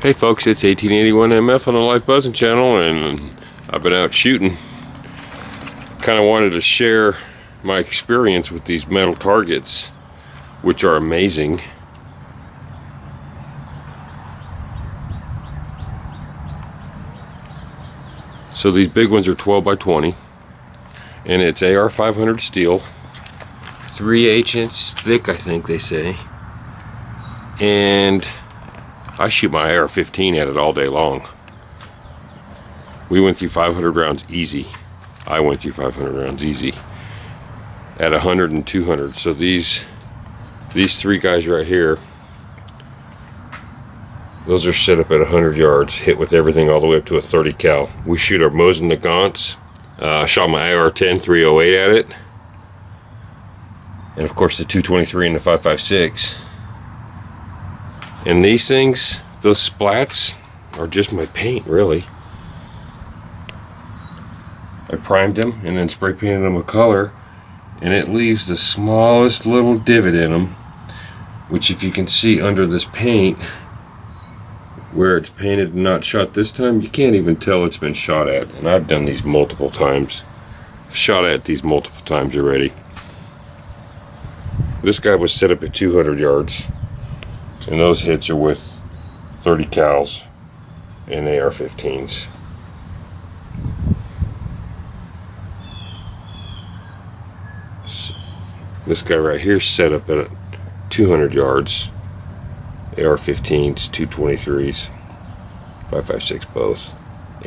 Hey folks, it's 1881 MF on the Life Buzzing channel, and I've been out shooting. Kind of wanted to share my experience with these metal targets, which are amazing. So these big ones are 12 by 20, and it's AR500 steel, 3/8 inch thick, I think they say, and I shoot my AR-15 at it all day long. We went through 500 rounds easy. I went through 500 rounds easy at 100 and 200. So these three guys right here, those are set up at 100 yards, hit with everything all the way up to a 30 cal. We shoot our Mosin Nagants. I shot my AR-10 308 at it, and of course the 223 and the 5.56. And these things, those splats, are just my paint, really. I primed them and then spray painted them a color, and it leaves the smallest little divot in them, which if you can see under this paint, where it's painted and not shot this time, you can't even tell it's been shot at. And I've done these multiple times. I've shot at these multiple times already. This guy was set up at 200 yards. And those hits are with 30 cals and AR-15s. This guy right here set up at 200 yards. AR-15s, 223s, 5.56 both.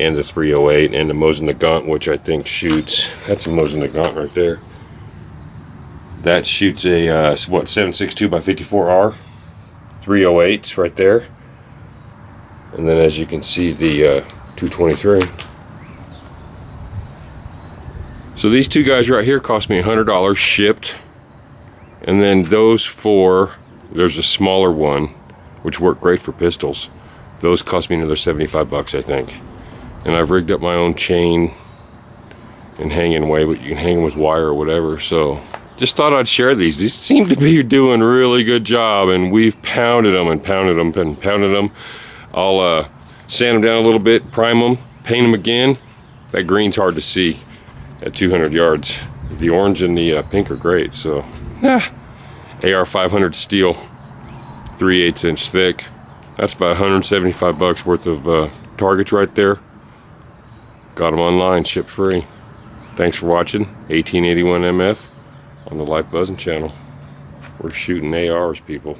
And the 308 and the Mosin Nagant, which I think shoots, that's a Mosin Nagant right there. That shoots a, what, 7.62 by 54R. 308s right there, and then as you can see the 223. So these two guys right here cost me $100 shipped, and then those four, there's a smaller one which work great for pistols. Those cost me another 75 bucks, I think. And I've rigged up my own chain and hanging way, but you can hang them with wire or whatever. So just thought I'd share these. These seem to be doing a really good job, and we've pounded them and pounded them and pounded them. I'll sand them down a little bit, prime them, paint them again. That green's hard to see at 200 yards. The orange and the pink are great. So, AR500 steel, 3/8 inch thick. That's about 175 bucks worth of targets right there. Got them online, shipped free. Thanks for watching. 1881 MF. On the Life Buzzing channel. We're shooting ARs, people.